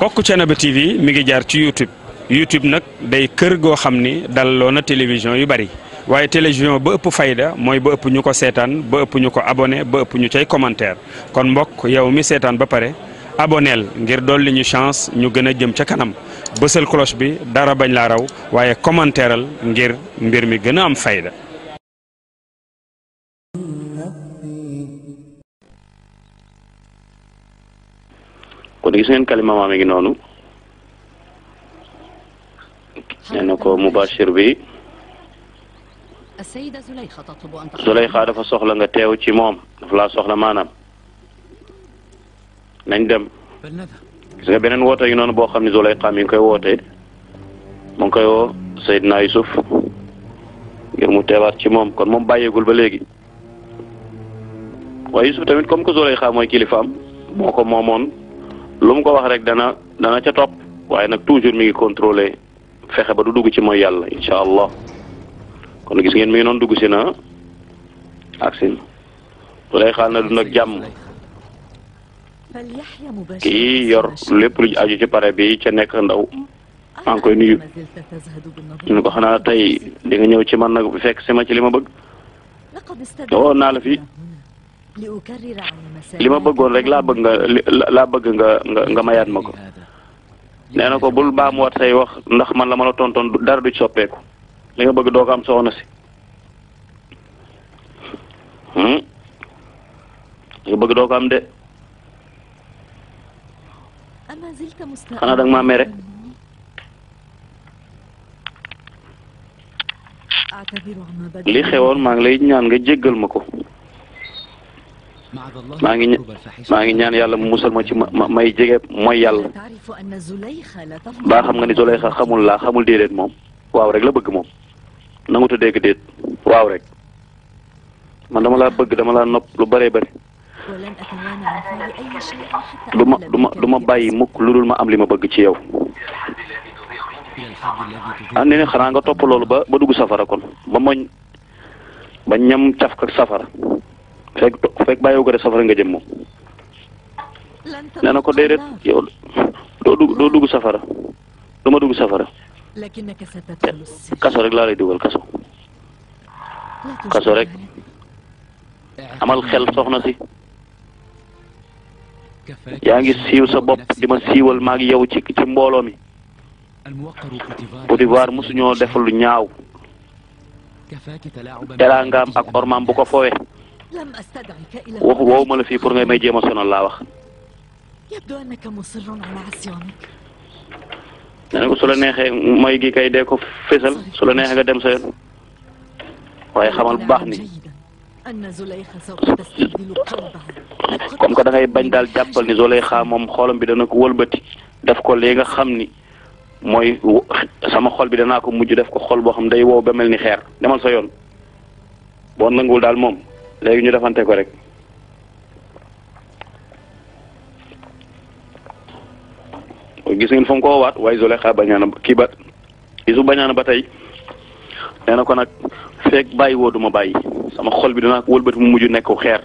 bokk Thiénaba TV mi ngi jaar ci YouTube nag day kër goo xam ni dalloo na télévision yu bari waaye télévision ba ëpp fayda mooy ba ëpp ñu ko seetaan ba ëpp ñu ko abonné ba ëpp ñu cay commentaire kon mbokk yow mi seetaan ba pare aboneel ngir dolli ñu chance ñu gën a jëm ca kanam bësal cloche bi dara bañ laa raw waaye commentaireal ngir mbir mi gën a am fayda. kon gis ngeen kalima maa mi ngi noonu nee na ko mubashir bi Zuleyxa dafa soxla nga teew ci moom dafa laa soxla maanaam nañ dem gis nga beneen woote yi noonu boo xam ne Zuleyxa mi ngi koy woote mu ngi koy woo Seydina Yusuf ngir mu teewaat ci moom kon moom bàyyeegul ba léegi waaye Yusuf tamit comme que Zuleyxa mooy kilifaam moo ko moomoon lu mu ko wax rek dana ca topp waaye nag toujours mi ngi contrôler fexe ba du dugg ci mooy yàlla incha allah kon gis ngeen mi ngi noonu dugg si na ak sin Zuleyxa na dund ak jàmm kii yor lépp lu aju ci pare bi ca nekk ndaw maa ngi koy nuyu ñu ko xanaa tey di nga ñëw ci man nag fekk si ma ci li ma bëgg woon naa la fi li ma bëggoon rek laa bëgg nga mayaat ma ko nee na ko bul baamuwaat say wax ndax man la ma la tontoon dara du ci soppeeku li nga bëgg doo ko am soxna si li nga bëgg doo ko am de xanaa danga maa mere li xewoon maa ngi lay ñaan nga jéggal ma ko maa ngi ñaan yàlla mu musal ma ci may jege mooy yàlla baa xam nga ni Zuleyxa xamul déedéet moom waaw rek la bëgg moom nangu ta dégg déet waaw rek man dama laa bëgg dama laa nopp lu bëree bëri du ma bàyyi mukk lu dul ma am li ma bëgg ci yow andi ne xanaa nga topp loolu ba dugg safara kon ba ñam caf ak safara fekk bàyyiwu ko de safara nga jëm moom nee na ko déedéet yow doo dugg safara du ma dugg safara kaso rek laa lay dugal kaso rek amal xel soxna si yaa ngi siiw sa bopp di ma siiwal maa ngi yow ci mbooloo mi Côte d'Ivoire mosuñoo def lu ñaaw teraangaam ak ormaam bu ko fowe waxu ma la fii pour ngay may jéem a sonal laa wax nee na ko su la neexee mooy gi kay dee ko fésal su la neexee nga dem sa yoon waaye xamal bu baax ni comme que da ngay bañ daal jàppal ni Zuleyxa moom xolam bi dana ko wëlbati def ko li nga xam ni mooy sama xol bi danaa ko mujj def ko xol boo xam day wow ba mel ni xeer demal sa yoon boo nanguwul daal moom léegi ñu defante ko rek gis ngeen fa mu ko woowaat waaye Zuleyxa bañaana kii ba gisu bañaana ba tey nee na ko nag feek bàyyi woo duma bàyyi sama xol bi danaa ko wëlbati mu mujj nekk xeer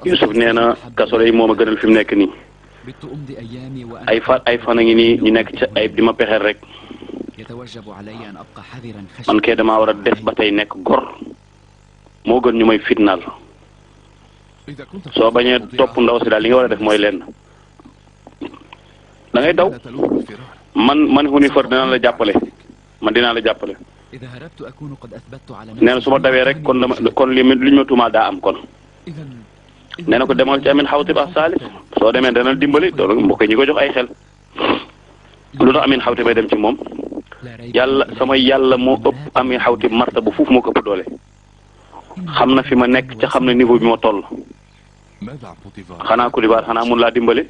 Yusuf nee na kaso yi moom a gënal fi mu nekk nii ay fan a ngi nii ñu nekk ci ay di ma pexeel rek man kay damaa war a des ba tey nekk gor moo gën ñu may fitnaal soo bañee topp ndaw si daal li nga war a def mooy lenn da ngay daw man Hunifar dinaa la jàppale nee na su ma dawee rek kon li ñu ma tuumaal daa am kon nee na ko demal ci Amin Xawtib ak Salif soo demee dana dimbali doon mbokk ñi ko jox ay xel lu tax Amin Xawtib bay dem ci moom sama yàlla moo ëpp Amin Xawtib marta bu fuuf moo ko ëpp doole xam na fi ma nekk ca xam na niveau bi ma toll xanaa Côte d'Ivoire xanaa mun laa dimbali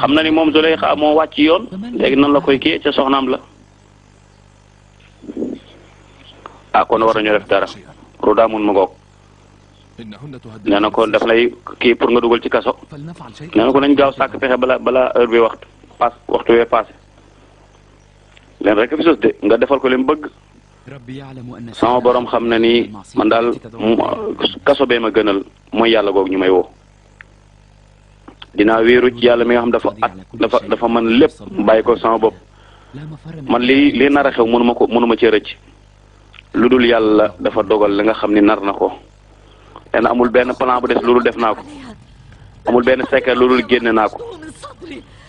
xam na ni moom Zuleyxa moo wàcc yoon léegi nan la koy kii ca soxnaam la kon war nañu def dara Roda mun ma ngoog nee na ko daf lay kii pour nga dugal ci kaso nee na ko nañ gaaw sàkk pexe balaa heure bi waxtu wee passé leen rek fi sos de nga defal ko leen bëgg sama borom xam na ni man daal kaso bee ma gënal mooy yàlla googu ñu may woo dinaa wéeru ci yàlla mi nga xam dafa mën lépp bàyyi ko sama bopp man lii nar a xew mënuma cee rëcc lu dul yàlla dafa dogal li nga xam ni nar na ko te amul benn plan bu des lu dul def naa ko amul benn secret lu dul génne naa ko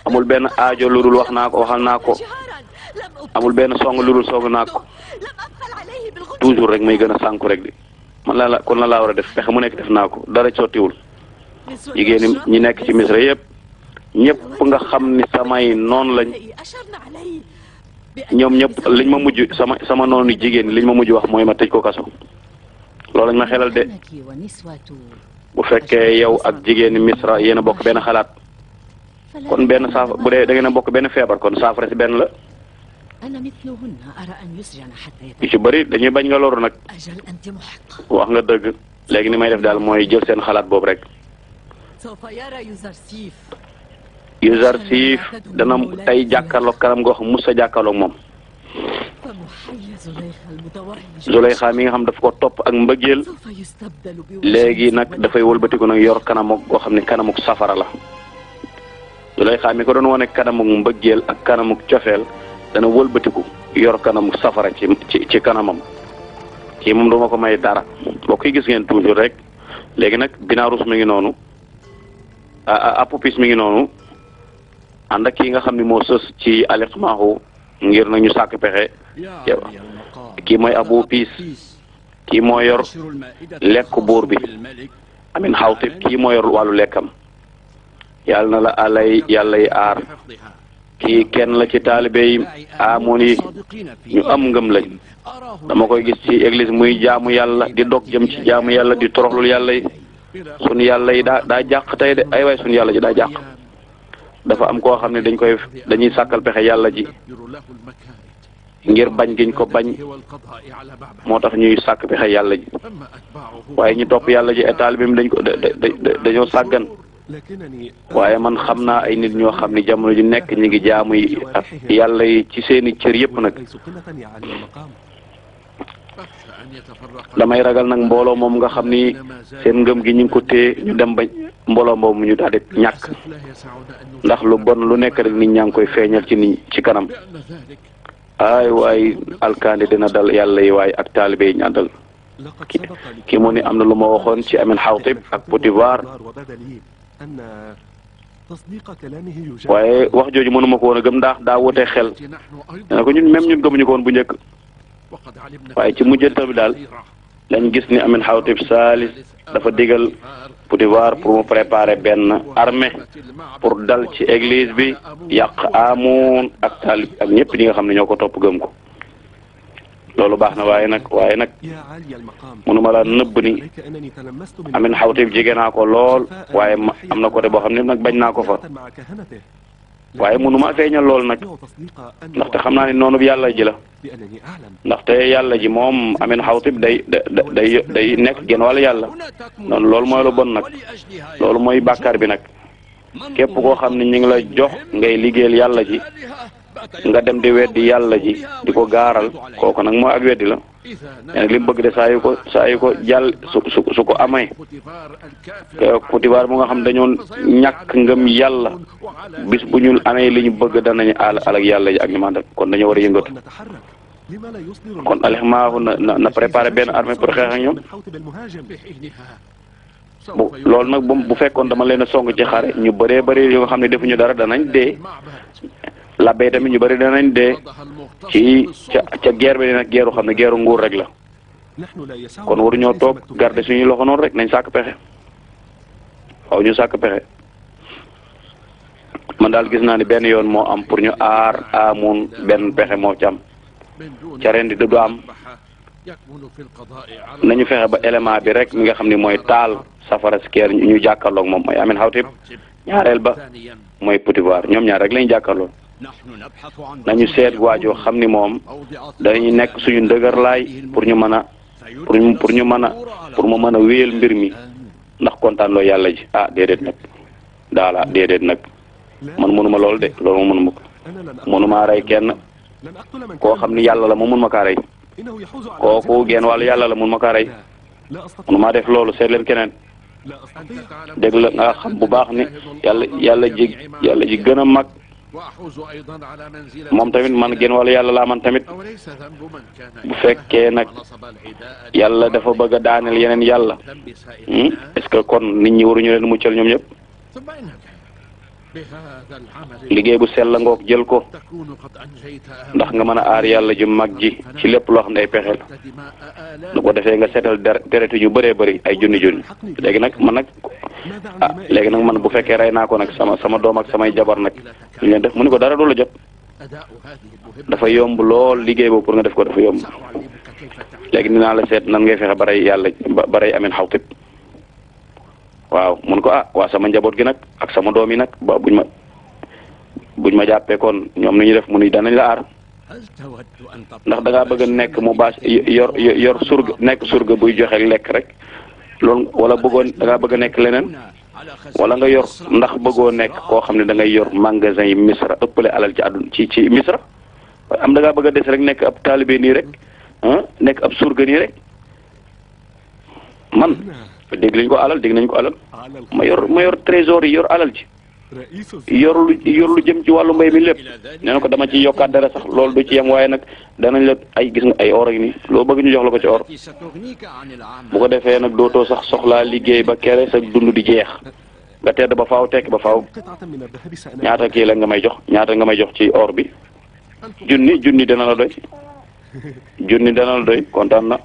amul benn aajo lu dul waxal naa ko amul benn song lu dul song naa ko toujours rek may gën a sànku rek di man kon la laa war a def pexe mu nekk def naa ko dara sottiwul jigéen ñi nekk ci Misra yëpp ñëpp nga xam ni samay noonu lañ ñoom ñëpp liñ ma mujj sama noonu jigéen liñ ma mujj wax mooy ma tëj ko kaso loolu lañ ma xelal de bu fekkee yow ak jigéeni Misra yéen a bokk benn xalaat kon benn saafara bu dee da ngeen a bokk benn feebar kon saafara si benn la yu ci bëri dañuy bañ nga loru nag wax nga dëgg léegi ni may def daal mooy jël seen xalaat boobu rek Yuzarsif dana tey jàkkaarloog kanam goo xam mus sa jàkkaarloog moom Zuleyxa mi nga xam dafa ko topp ak mbëggeel léegi nag dafay wëlbatiku nag yor kanamuk goo xam ne kanamuk safara la Zuleyxa mi ko doon wane kanamuk mbëggeel ak kanamuk cofeel dana wëlbatiku yor kanamuk safara ci kanamam kii moom duma ko may dara boo koy gis ngeen toujours rek léegi nag Binarus mi ngi noonu Apupis mi ngi noonu ànd ak kii nga xam ne moo sës ci Alexmahu ngir nañu sàkk pexe kii mooy Apupis kii moo yor lekk buur bi Amin Xawtib kii moo yor wàllu lekkam yàlla na la alay yàlla yi aar kii kenn la ci taalibe yi amoon yi ñu am ngëm lañ dama koy gis ci église muy jaamu yàlla di dog jëm ci jaamu yàlla di toroxlul yàlla yi sunu yàlla yi daa jàq tey de ay waay sunu yàlla ji daa jàq dafa am koo xam ne dañuy sàkkal pexe yàlla ji ngir bañ giñ ko bañ moo tax ñuy sàkk pexe yàlla ji waaye ñu topp yàlla ji état bi dañoo sàggan waaye man xam naa ay nit ñoo xam ne jamono ji nekk ñi ngi jaamu yàlla yi ci seeni cër yëpp nag damay ragal nag mbooloo moom nga xam ni seen ngëm gi ñu ngi ko téye ñu dem ba mbooloo moomu ñu daal di ñàkk ndax lu bon lu nekk rek nit ñaa ngi koy feeñal ci kanam ay waay alkaandi dina dal yàlla yi waaye ak taalibe yi ñu àndal ki mu ni am na lu ma waxoon ci Amin Xawtib ak Potifar waaye wax jooju mënuma ko woon a gëm ndax daa wutee xel nee ko ñun même ñun gëmuñu ko woon bu njëkk waaye ci mujjantal bi daal lañ gis ni Amin Xawtib Saalis dafa digal Potifar pour mu préparer benn armée pour dal ci église bi yàq Amoun ak taalib ak ñëpp ñi nga xam ne ñoo ko topp gëm ko loolu baax na waaye nag mënuma la nëbb ni Amin Xawtib jege naa ko lool waaye am na côté boo xam ne nag bañ naa ko fa waaye mënuma feeñal lool nag ndaxte xam naa ne noonu bi yàlla ji la ndaxte yàlla ji moom Amin Xawtib day nekk genn wàllu yàlla noonu loolu mooy lu bon nag loolu mooy bàkkaar bi nag képp koo xam ne ñu ngi la jox ngay liggéeyal yàlla ji nga dem di weddi yàlla ji di ko gaaral kooku nag moo ak weddi la mais nag li mu bëgg de saa yu ko jàll su ko amee Potifar mu nga xam dañoo ñàkk ngëm yàlla bis bu ñu amee li ñu bëgg danañu alak yàlla ji ak ñu mandal kon dañoo war a yëngatu kon Alexmahu na préparé benn armée pour xeex ak ñoom loolu nag bu fekkoon dama leen a song ci xare ñu bëree bëri yoo xam ne defuñu dara danañ dee labbe tamit ñu bëri danañ dee ci ca guerre bi nag guerre xam ne guerre nguur rek la kon waruñoo toog garder suñuy loxo noonu rek nañ sàkk pexe waaw ñu sàkk pexe man daal gis naa ni benn yoon moo am pour ñu aar Amoun benn pexe moo ci am ca ren di du am nañu fexe ba élément bi rek mi nga xam ne mooy taal safara si keer ñu jàkkaarloog moom mooy Amin Xawtib ñaareel ba mooy Potifar ñoom ñaar rek lañu jàkkaarloo nañu seet waajoo xam ni moom dañuy nekk suñu ndëgërlaay pour ñu mën a pour mu mën a wéyal mbir mi ndax kontaan loo yàlla ji déedéet nag man mënuma loolu de loolu ma mënuma ko mënuma rey kenn koo xam ni yàlla la ma mën ma kaa rey kooku genn wàllu yàlla la mën ma kaa rey mënuma def loolu seet leen keneen dégg la nga xam bu baax ni yàlla ji gën a mag moom tamit man génn wala yàlla laa man tamit bu fekkee nag yàlla dafa bëgg a daaneel yeneen yàlla est-ce que kon nit ñi waruñu leen muccal ñoom ñëpp liggéey bu sell la ngoog jël ko ndax nga mën a aar yàlla ju mag ji ci lépp loo xam ne ay pexe la lu ko defee nga seetal deretu ñu bëree bëri ay junni léegi nag man bu fekkee rey naa ko nag sama doom ak samay jabar nag ñu leen def mu ni ko dara du la jot dafa yomb lool liggéey boobu pour nga def ko dafa yomb léegi dinaa la seet nan ngay fexe ba rey yàlla ba rey Amin Xawtib waaw mun ko waa sama njaboot gi nag ak sama doom yi nag ba buñ ma jàppee kon ñoom ni ñu def mu ni danañ la aar ndax da ngaa bëgg a nekk mu baas yor surga nekk surga buy joxe lekk rek loolu wala bëggoon da ngaa bëgg a nekk leneen wala nga yor ndax bëggoo nekk koo xam ne da ngay yor magasin yi Misra ëppale alal ci àdduna ci Misra am da ngaa bëgg a des rek nekk ab taalibe nii rek nekk ab surga nii rek man. dégg nañ ko alal ma yor trésor yi yor alal ji yor lu jëm ci wàllu mbay mi lépp nee na ko dama ci yokkaat dara sax loolu du ci yem waaye nag danañ la ay gis nga ay or ak nii loo bëgg ñu jox la ko ci or bu ko defee nag dootoo sax soxlaa liggéey ba kere sa dund di jeex nga tedd ba faaw tekki ba faaw ñaata kii la nga may jox ci or bi junni dana la doy kontaan na.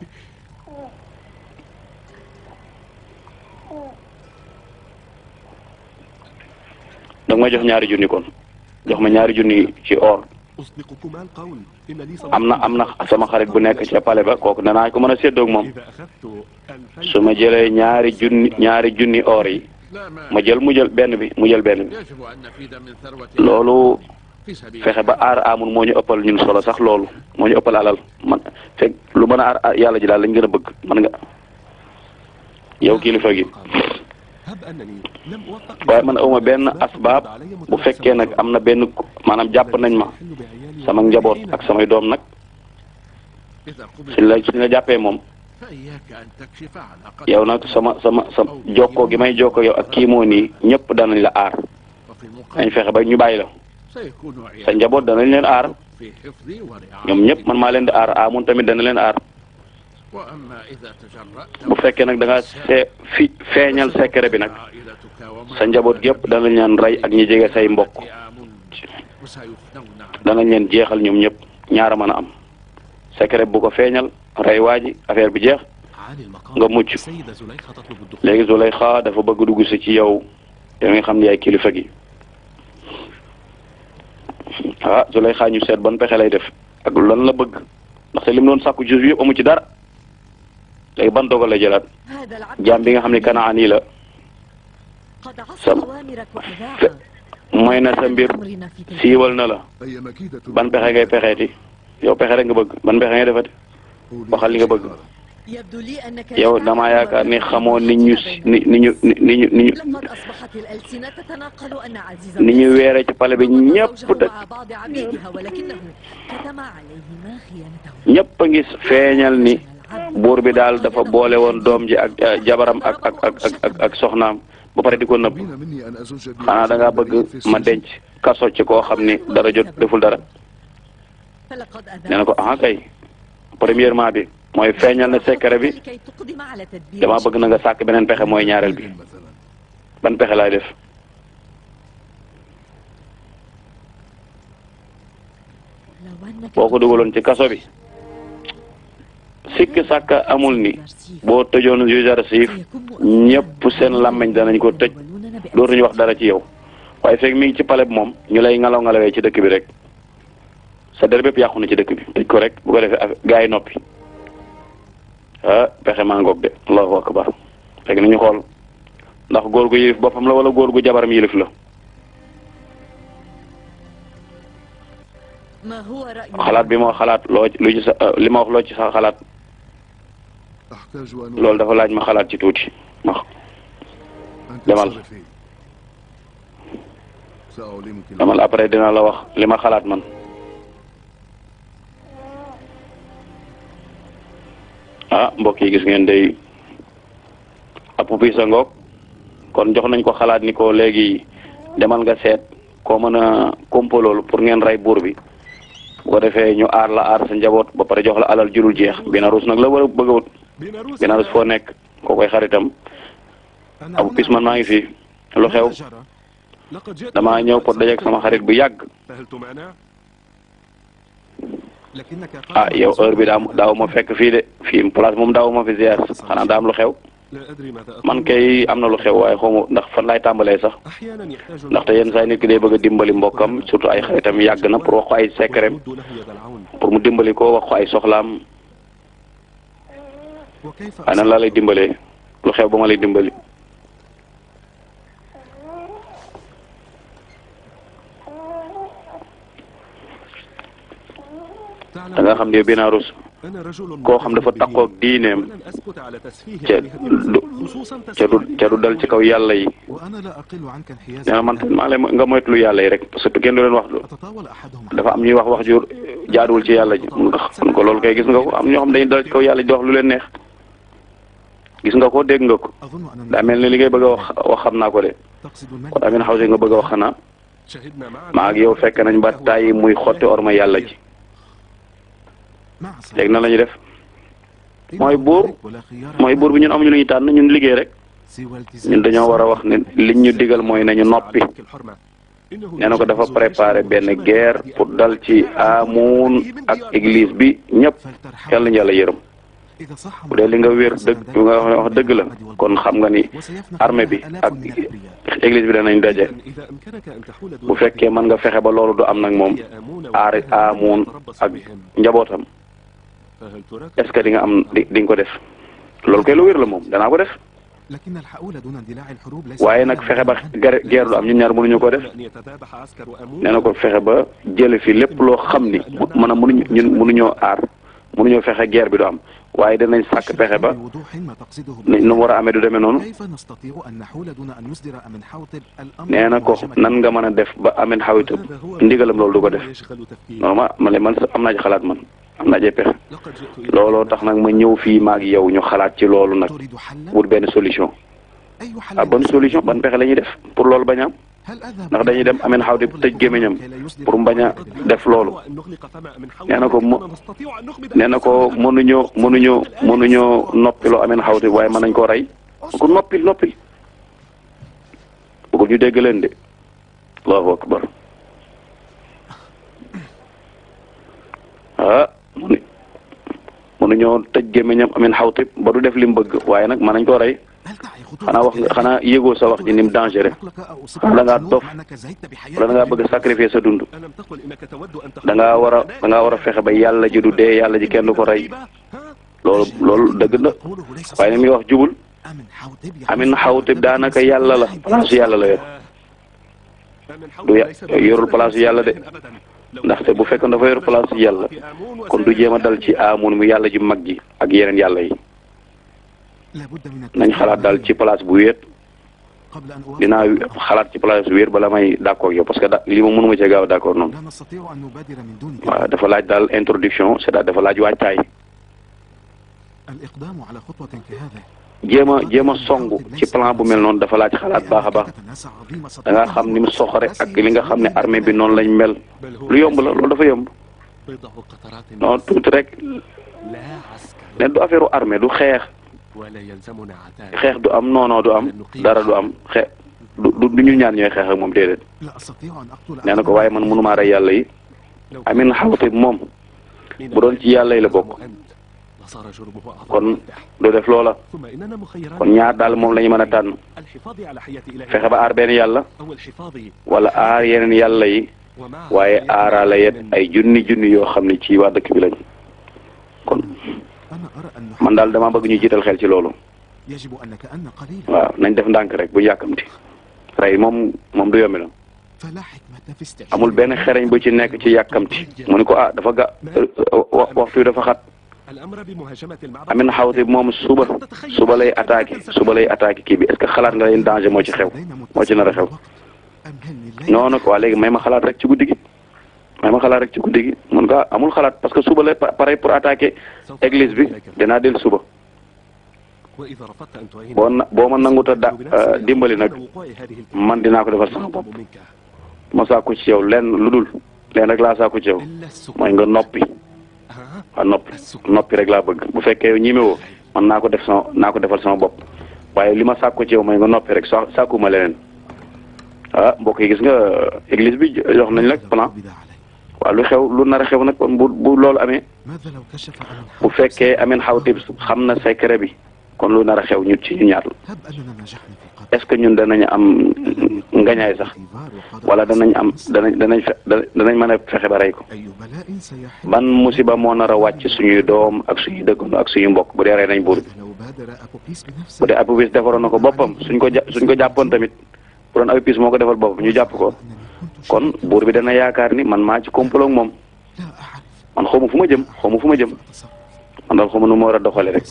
danga may jox ñaari junni kon jox ma ñaari junni ci or am na sama xarit bu nekk ca pale ba kooku danaa ko mën a séddoog moom su ma jëlee ñaari junni or yi mu jël benn bi loolu fexe ba aar amul moo ñu ëppal ñun solo sax loolu moo ñu ëppal alal man fekk lu mën a aar yàlla ji daal lañ gën a bëgg man nga yow kilifa gi waaye man awma benn asbaab bu fekkee nag am na benn maanaam jàpp nañ ma sama njaboot ak samay doom nag suñ la jàppee moom yow nag sama jokkoo gi may jokkoo yow ak kii moo nii ñëpp danañ la aar dañ fexe ba ñu bàyyi la sa njaboot danañ leen aar ñoom ñëpp man maa leen di aar amun tamit dana leen aar bu fekkee nag da nga feeñal secret bi nag sa njaboot gépp danañ leen rey ak ñi jege say mbokk danañ leen jeexal ñoom ñëpp ñaara mën a am secret bu ko feeñal rey waa ji affaire bi jeex nga mucc léegi Zulayxa dafa bëgg dugg si ci yow nga xam ne yaay kilifa gi Zulayxa ñu seet ban pexe lay def ak lan la bëgg ndaxte li mu doon sàkku jus yëpp amu ci dara léegi ban dogal la jëlaat jaam bi nga xam ne Kanaan yi la mooy na sa mbir siiwal na la ban pexe ngay pexeeti yow pexe rek nga bëgg ban pexe ngay defati waxal li nga bëgg yow damaa yaakaar ni xamoo ni ñu weere ci pale bi ñëpp a ngi feeñal ni buur bi daal dafa boole woon doom ji ak jabaram ak soxnaam ba pare di ko nëbb xanaa da ngaa bëgg ma denc kaso ci koo xam ni dara jot deful dara nee na ko kay premièrement bi mooy feeñal na secret bi dama bëgg na nga sàkk beneen pexe mooy ñaareel bi ban pexe laay def boo ko dugaloon ci kaso bi sikk sàkka amul ni boo tëjoon juge d'archive ñëpp seen làmmiñ danañ ko tëj dootuñu wax dara ci yow waaye fekk mi ngi ci pale bi moom ñu lay ngalawee ci dëkk bi rek sa der bépp yàqu na ci dëkk bi tëj ko rek bu ko defee gaa yi noppi pexe maa ngoog de allahu akbar fekk nañu xool ndax góor gu yilif boppam la wala góor gu jabaram yilif la xalaat bi moo xalaat lu ci sa li ma wax loo ci sa xalaat loolu dafa laaj ma xalaat ci tuuti demal après dina la wax li ma xalaat man mbokk yi gis ngeen day app bi sa ngoog kon jox nañ ko xalaat ni ko léegi demal nga seet koo mën a kompoloolu pour ngeen rey buur bi bu ko defee ñu aar la aar sa njaboot ba pare jox la alal jurul jeex Binarus nag la war a bëgg a wut Binarus foo nekk koo koy xaritam Abu Pisman maa ngi fi lu xew damaa ñëw pour dajeeg sama xarit bu yàgg ah yow heure bi daaw ma fekk fii de fii place moom daaw ma fi ziar xanaa daa am lu xew man kay am na lu xew waaye xawma ndax fan laay tàmbalee sax ndaxte yenn saa nit ki day bëgg a dimbali mbokkam surtout ay xaritam yàgg na pour wax ko ay secret pour mu dimbali ko wax ko ay soxlaam waaye nan laa lay dimbalee lu xew ba ma lay dimbali. da nga xam ne Binarus koo xam dafa takkoog diineem ca du dal ci kaw yàlla yi nee na man maa leen nga moytulu yàlla yi rek parce que kenn du leen wax dafa am ñuy wax jur jaaduwul ci yàlla ji mun ko loolu kay gis nga ko am ñoo xam dañuy dal ci kaw yàlla ji di wax lu leen neex gis nga ko dégg nga ko daa mel ni li ngay bëgg a wax xam naa ko de kon amin xaw si nga bëgg a wax xanaa maa ak yow fekk nañ ba tàyyi muy xotti orma yàlla ji léegi nan la ñuy def mooy buur bi ñun amuñu lu ñuy tànn ñun liggéey rek ñun dañoo war a wax ne liñ ñu digal mooy nañu noppi nee na ko dafa préparé benn guerre pour dal ci Amun ak église bi ñëpp yàlla ñu yàlla yërëm bu dee li nga wér dëgg li nga wax dëgg la kon xam nga ni armée bi ak église bi danañ daje bu fekkee mën nga fexe ba loolu du am nag moom aar Amun ak njabootam est-ce que di nga am di nga ko def loolu kay lu wér la moom danaa ko def waaye nag fexe ba guerre du am ñun ñaar mënuñu ko def nee na ko fexe ba jële fi lépp loo xam ni mën a mënuñoo aar mënuñoo fexe guerre bi du am waaye danañ sàkk pexe ba nu mu war a amee du demee noonu nee na ko nan nga mën a def ba Amin Xawitub ndigalam loolu du ko def non man am naa ci xalaat man am naa ci pexe looloo tax nag ma ñëw fii maag yow ñu xalaat ci loolu nag wut benn solution ah bonne solution ban pexe la ñuy def pour loolu bañ a am ndax dañuy dem Amin Xawitub tëj gémmiñam pour mu bañ a def loolu nee na ko mënuñoo noppiloo Amin Xawitub waaye mën nañ koo rey ko noppil bëggul ñu dégg leen de allahu akbar ah mënuñoo tëj gémmiñam Amin Xawitub ba du def li mu bëgg waaye nag mën nañ koo rey xanaa yégoo sa wax ji ni mu dangereux da ngaa dof wala da ngaa bëgg sacrifier sa dund da ngaa war a fexe ba yàlla ji du dee yàlla ji kenn du ko rey loolu dëgg na waaye ni muy wax jubul Amin Xawitub daanaka yàlla la place yàlla la yor du yorul place yàlla de ndaxte bu fekkoon dafa yor place yàlla kon du jéem a dal ci Amun mu yàlla ji mag ji ak yeneen yàlla yi nañ xalaat daal ci place bu wéet dinaa xalaat ci place bu wéet bala may d'accord yow parce que lii moom mënuma cee gaaw d'accord noonu waaw dafa laaj daal introduction c'est-à-dire dafa laaj waajtaay jéem a songu ci plan bu mel noonu dafa laaj xalaat baax a baax da nga xam ni mu soxore ak li nga xam ne armée bi noonu lañ mel lu yomb la loolu dafa yomb non tuuti rek ne du affaire armée du xeex du am noonoo du am dara du am xeex du ñu ñaan ñooy xeex ak moom déedéet nee na ko waaye man mënumaa rey yàlla yi Amin Xawitub moom bu doon ci yàlla yi la bokk kon du def loola kon ñaar daal moom la ñu mën a tànn fexe ba aar benn yàlla wala aar yeneen yàlla yi waaye aaraale yet ay junni yoo xam ne ci waa dëkk bi lañ kon man daal dama bëgg ñu jiital xel ci loolu waaw nañ def ndànk rek bu yàkkamti rey moom du yombi la amul benn xereñ bu ci nekk ci yàkkamti mu ni ko dafa waxtu wi dafa xat Amin Xawitub moom suba lay attaqué kii bi est-ce que xalaat nga leen danger moo ci nar a xew noonu ko waa léegi may ma xalaat rek ci guddi gi mun nga amul xalaat parce que suba la pare pour attaquer église bi dinaa dellu suba boo ma nanguta dimbali nag man dinaa ko defal sama bopp ma sàkku ci yow lenn lu dul leen rek laa sàkku ci yow mooy nga noppi waaw noppi rek laa bëgg bu fekkee yow ñimewoo man naa ko defal sama bopp waaye li ma sàkku ci yow mooy nga noppi rek sàkkuma leneen mbokk yi gis nga église bi jox nañ la plan waaw lu xew lu nar a xew nag kon bu loolu amee bu fekkee Amin Xawtib xam na secret bi kon lu nar a xew ñu ci ñu ñaar la est-ce que ñun danañ am ngañaay sax wala danañ mën a fexe ba rey ko ban musiba moo nar a wàcc suñuy doom ak suñuy dëkkandoo ak suñuy mbokk bu dee rey nañ buur bi bu dee Apopis defaroon na ko boppam suñ ko jàppoon tamit bu doon Apopis moo ko defal boppam ñu jàpp ko kon buur bi dana yaakaar ni man maa ci complot ak moom man xawma fu ma jëm man daal xawma nu ma war a doxale rek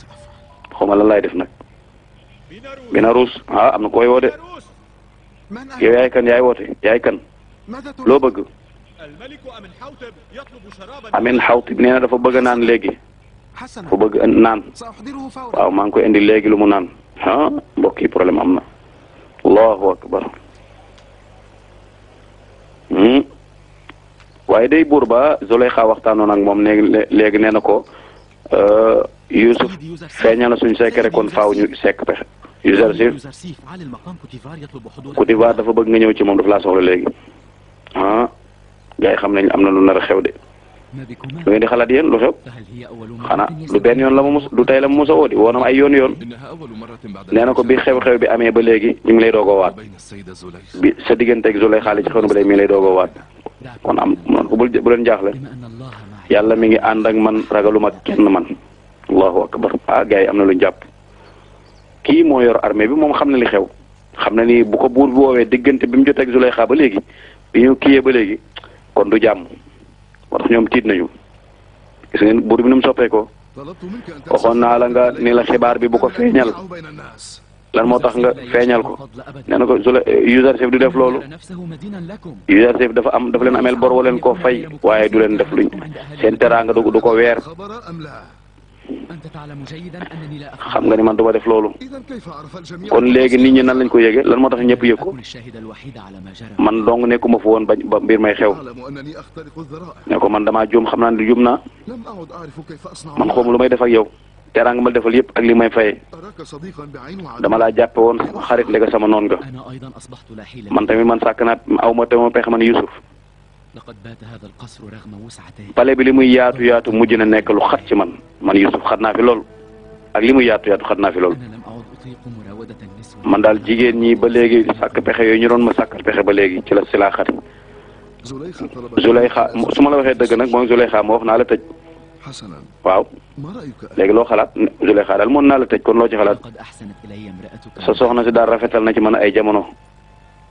xawma lan laay def nag Binarous am na koy woo de yow yaay kan yaay woote yaay kan loo bëgg Amin Xawtib nee na dafa bëgg naan léegi dafa bëgg naan waaw maa ngi koy indi léegi lu mu naan mbokk yi problème am na allahu akbar waaye day buur ba Zuleyxa waxtaanoon ak moom léegi nee na ko Youssouf feeñal na suñu secret kon faaw ñu sekk pexe Yuzarsif Potifar dafa bëgg nga ñëw ci moom dafa laa soxla léegi gars yi xam nañ am na lu nar a xew de lu ngeen di xalaat yéen lu xew xanaa du benn yoon la ma mos du tey la ma mos a woo di woonam ay yoon nee na ko bi xew-xew bi amee ba léegi ñu ngi lay doog a waat bi sa digganteeg Zuleyxa ci xew na ba léegi mi ngi lay doog a waat kon am noonu ko bu leen jaaxle yàlla mi ngi ànd ak man ragaluma kenn man allahu akbar gars yi am na lu ñu jàpp kii moo yor armée bi moom xam na li xew xam na ni bu ko buur bi woowee diggante bi mu jotee ak Zuleyxa ba léegi bi ñu kiyee ba léegi kon du jàmm moo tax ñoom tiit nañu gis ngeen buur bi nu mu soppeekoo waxoon naa la nga ni la xibaar bi bu ko feeñal lan moo tax nga feeñal ko nee na ko Yuzarsif du def loolu Yuzarsif dafa leen ameel bor woo leen koo fay waaye du leen def luñ seen teraanga du ko weer xam nga ni man du ma def loolu kon léegi nit ñi nan lañ ko yëgee lan moo tax ñëpp yëg ko man dong nekkuma fa woon ba mbir may xew ne ko man damaa juum xam naa ne juum naa man xawma lu may def ak yow teraanga ma defal yëpp ak li may faye dama laa jàppe woon sama xarit léegi sama noon nga man tamit man sàkk naa aw ma te ma pexe man Youssouf pale bi li muy yaatu mujj na nekk lu xat ci man Youssouf xat naa fi lool ak li muy yaatu xat naa fi lool man daal jigéen ñi ba léegi sàkk pexe yooyu ñu doon ma sàkkal pexe ba léegi ci la si laa xati Zuleyxa su ma la waxee dëgg nag mooy Zuleyxa moo wax naa la tëj waaw léegi loo xalaat Zuleyxa daal mën naa la tëj kon loo ci xalaat sa soxna si daal rafetal na ci man ay jamono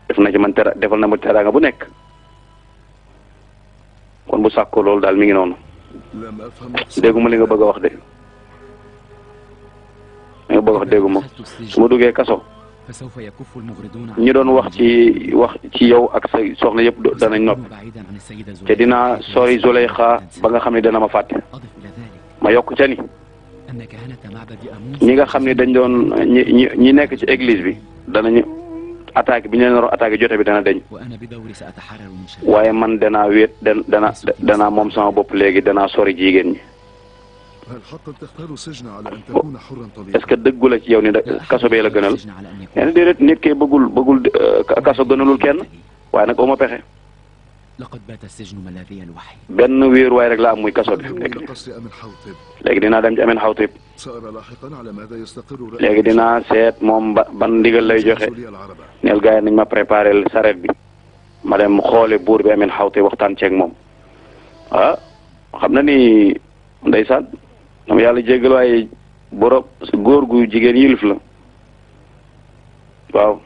defal na ma teraanga bu nekk kon bu sàkkoo loolu daal mi ngi noonu dégguma li nga bëgg a wax de li nga bëgg a wax dégguma su ma duggee kaso ñi doon wax ci yow ak sa soxna yëpp danañ noppi te dinaa sori Zuleyxa ba nga xam ne dana ma fàtte ma yokk ca ni ñi nga xam ne dañ doon ñi nekk ci église bi danañu attaque bi ñu leen war attaque jote bi dana deñ waaye man danaa wéet danaa moom sama bopp léegi danaa sori jigéen ñi est-ce que dëggu la ci yow ni kaso bee la gënal nee na déedéet nit kee bëggul kaso gënalul kenn waaye nag oma pexe benn wéeruwaay rek la am muy kaso bi léegi dinaa dem ci Amin Xawtib léegi dinaa seet moom ban ndigal lay joxe neel gars yi nañ ma préparé saret bi ma dem xoole buur bi Amin Xawtib waxtaan ceeg moom xam na ni ndeysaan moom yàlla jéggal waaye borom góor gu jigéen yilif la waaw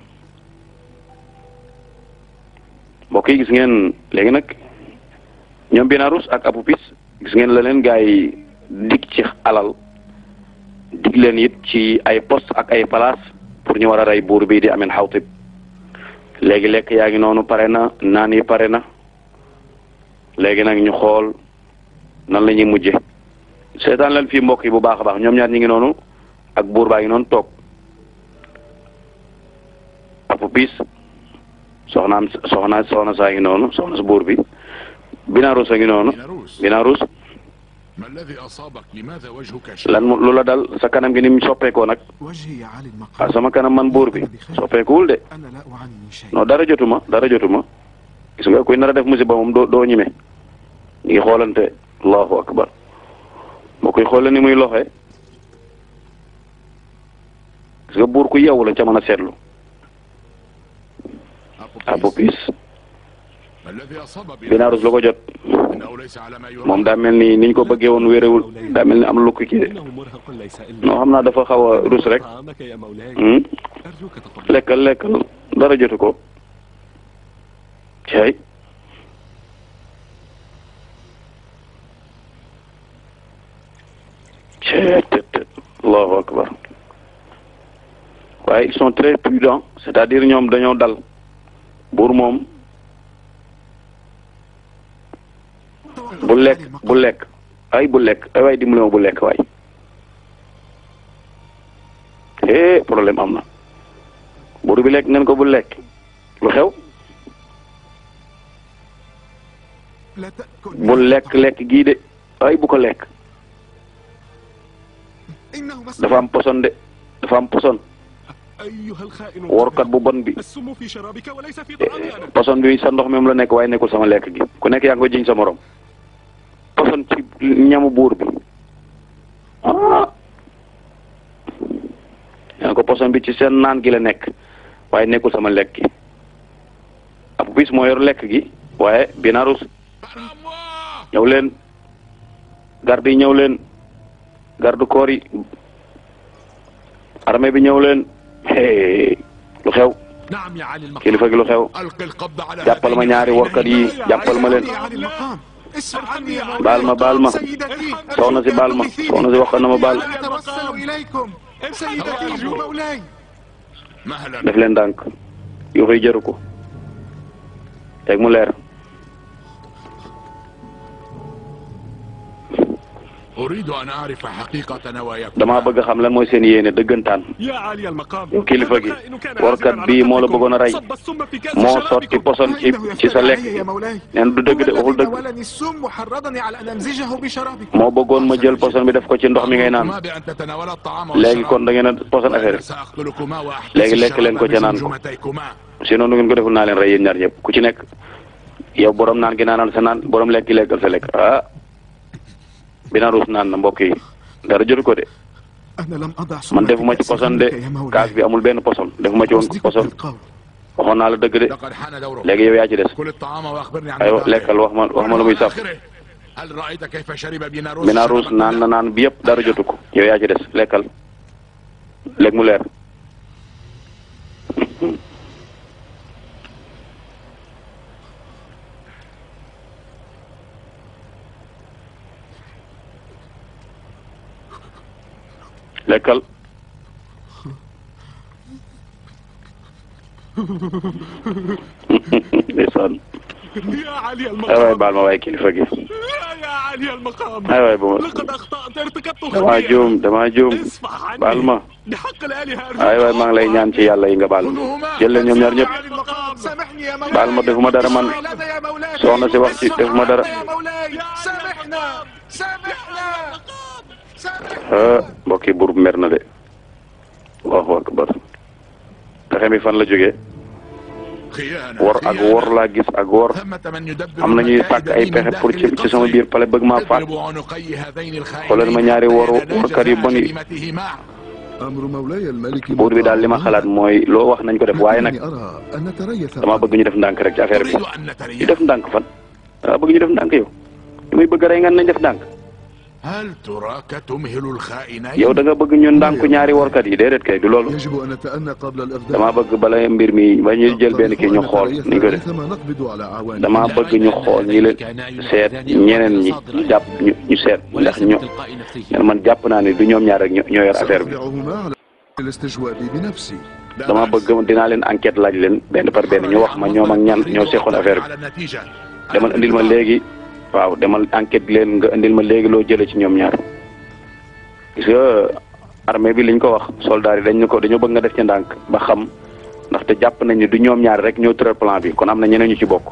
mbokk yi gis ngeen léegi nag ñoom Binarous ak Apopis gis ngeen la leen gars yi dig ci alal dig leen it ci ay poste ak ay place pour ñu war a rey buur bii di Amin Xawtib léegi lekk yaa ngi noonu pare na naan yi pare na léegi nag ñu xool nan la ñuy mujje seetaan leen fii mbokk yi bu baax a baax ñoom ñaar ñi ngi noonu ak buur baa ngi noonu toog Abu Piis soxna saa ngi noonu soxna si buur bi Binarus a ngi noonu Binarus lan lu la dal sa kanam gi ni mu soppeekoo nag ah sama kanam man buur bi soppeekuwul de non dara jotuma gis nga kuy nar a def musiba moom doo ñime ñu ngi xoolante allahu akbar moo koy xoole ni muy loxe gis nga buur ku yeewu la ca mën a seetlu Abu Piis Binarus la ko jot moom daa mel ni niñ ko bëggee woon wéréwul daa mel ni am lu ko kii de non xam naa dafa xaw a rus rek lekkal dara jotu ko cay allahu akbar waaye ils sont très prudents c'est-à-dire ñoom dañoo dal buur moom bu lekk ay waay dimbali ma bu lekk waay problème am na buur bi lekk ngeen ko bu lekk lu xew bu lekk gii de ay bu ko lekk dafa am poson workat bu bon bi poson bi sa ndox mi moom la nekk waaye nekkul sama lekk gi ku nekk yaa ngi ko jiñ sa morom poson ci ñamu buur bi yaa ko poson bi ci seen naan gi la nekk waaye nekkul sama lekk gi Abu Piis moo yor lekk gi waaye Binarus ñëw leen garde yi ñëw leen garde corps yi armée bi ñëw leen lu xew kilifa gi lu xew jàppal ma ñaari workat yi jàppal ma leen baal ma soxna si baal ma soxna si wax na ma baal def leen ndànk yu koy jëru ko teg mu leer damaa bëgg xam lan mooy seen yéene dëggantaan yow kilifa gi warkat bii moo la bëggoon a rey moo sotti poson ci sa lekk neen du dëgg de waxul dëgg moo bëggoon ma jël poson bi def ko ci ndox mi ngay naan léegi kon da ngeen a poson affaire léegi lekk leen ko ca naan ko sinon du ngeen ko deful naa leen rey yéen ñaar ñëpp ku ci nekk yow borom naan gi naanal sa naan borom lekk lekkal sa lekk Binarus naan na mbokk yi dara jotu ko de man defuma ci poson de kaas bi amul benn poson defuma ci woon poson waxoon naa la dëgg de léegi yow yaa ci des aywa lekkal wax ma lu muy saf Binarus naan bi yëpp dara jotu ko yow yaa ci des lekkal léegi mu leer lekkal ndeysaan ay waay baal ma waay kilifa gi ay waay bu ma damaa juum baal ma ay waay maa ngi lay ñaan ci yàlla yi nga baal ma jël leen ñoom ñaar ñëpp baal ma defuma dara man soxna si wax ci defuma dara mbokki buur bu mer na de allahu akbar pexe mi fan la jógee wor laa gis ak wor am na ñuy sàkk ay pexe pour ci sama biir pale bëgg maa faat xoolal ma ñaari workat yu bon yi buur bi daal li ma xalaat mooy loo wax nañ ko def waaye nag dama bëgg ñu def ndànk rek ci affaire bi ñu def ndànk fan dama bëgg ñu def ndànk yow li muy bëgg rey nga nañ def ndànk yow da nga bëgg ñu ndànku ñaari workat yi déedéet kay du loolu dama bëgg bala mbir mi ba ñu jël benn kii ñu xool niñ ko def dama bëgg ñu xool ñi leen seet ñeneen ñi ñu jàpp ñu seet ndax man jàpp naa ne du ñoom ñaar rek ñoo yor affaire bi dama bëgg dinaa leen enquête laaj leen benn par benn ñu wax ma ñoom ak ñan ñoo seqoon affaire bi demal indil ma léegi waaw demal enquête leen nga indil ma léegi loo jëlee ci ñoom ñaar gis nga armée bi liñ ko wax soldats yi dañu bëgg nga def ci ndànk ba xam ndaxte jàpp nañ ni du ñoom ñaar rek ñoo tëral plan bi kon am na ñeneen ñu ci bokk.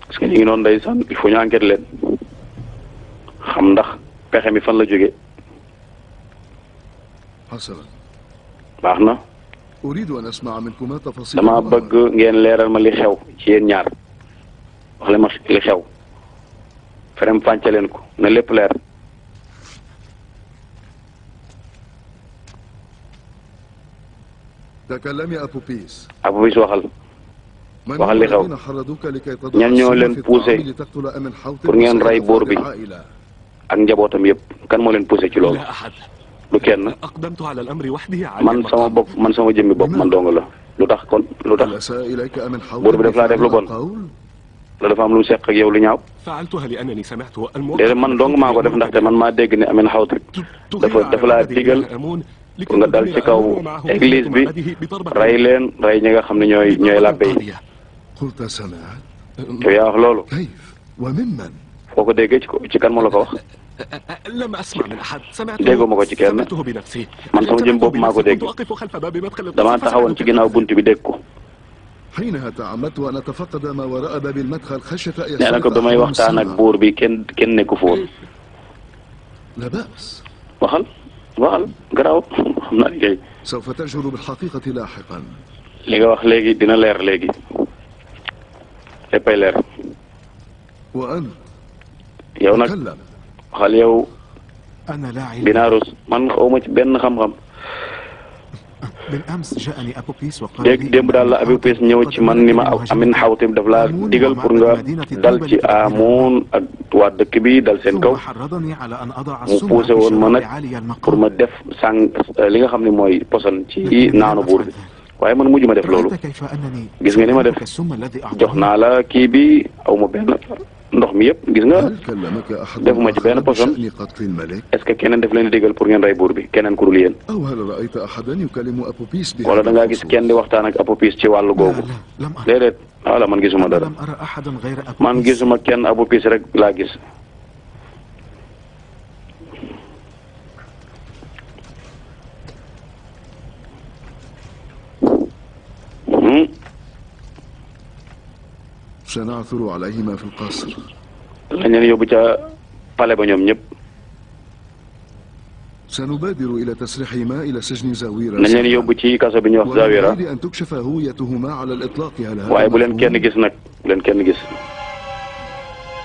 parce que ñu ngi noonu ndeysaan il faut ñu enquête leen xam ndax pexe mi fan la jóge baax na dama bëgg ngeen leeral ma li xew ci yéen ñaar wax le ma li xew ferem fànce leen ko na lépp leer. Apopiis waxal li xew ñan ñoo leen poussé pour ngeen rey buur bi ak njabootam yëpp kan moo leen poussé ci loolu. du kenn man sama jëmmi bopp man dong la lu tax buur bi daf laa def lu bon la dafa am lu seq ak yow lu ñaaw déedéet man dong maa ko def ndaxte man maa dégg ne Amin Xawtib dafa laa digal pour nga dal ci kaw église bi rey ñi nga xam ne ñooy làbbe yi yow yaa wax loolu foo ko déggee ci kan moo la ko wax déggoo ma ko ci kenn man sama jëm bopp maa ko dégg damaa taxawoon ci ginnaaw bunt bi dégg ko. nee na ko ba may waxtaan ak buur bi kenn nekku foon. waxal garaaw xam naa liggéey. li nga wax léegi dina leer léegi léppay leer. yow nag waxal yow Binarus man xawma ci benn xam-xam. démb daal la Apopiis ñëw ci man ni ma Amin Xawtib daf laa digal pour nga dal ci Amun ak waa dëkk bi dal seen kaw mu poussé woon ma nag pour ma def li nga xam ne mooy poson ci naanu buur bi waaye man mujj ma def loolu gis nga ni ma def jox naa la kii bi aw ma benn ndox mi yëpp gis nga defuma ci benn poson est-ce que keneen def leen digal pour ngeen rey buur bi keneen ku dul yéen wala da ngaa gis kenn di waxtaan ak Apopiis ci wàllu googu déedéet wala man gisuma dara man gisuma kenn Apopiis rek laa gis. سنعثر عليهما في القصر. lañ leen yóbbu ca palais ba ñoom ñëpp. سنبادر إلى تسريحهما إلى سجن زاويرة. nañ leen yóbbu ci kaso bi ñuy wax Zawira. وبالتالي أن تكشف هويتهما على الإطلاق على هذا. waaye bu leen kenn gis nag bu leen kenn gis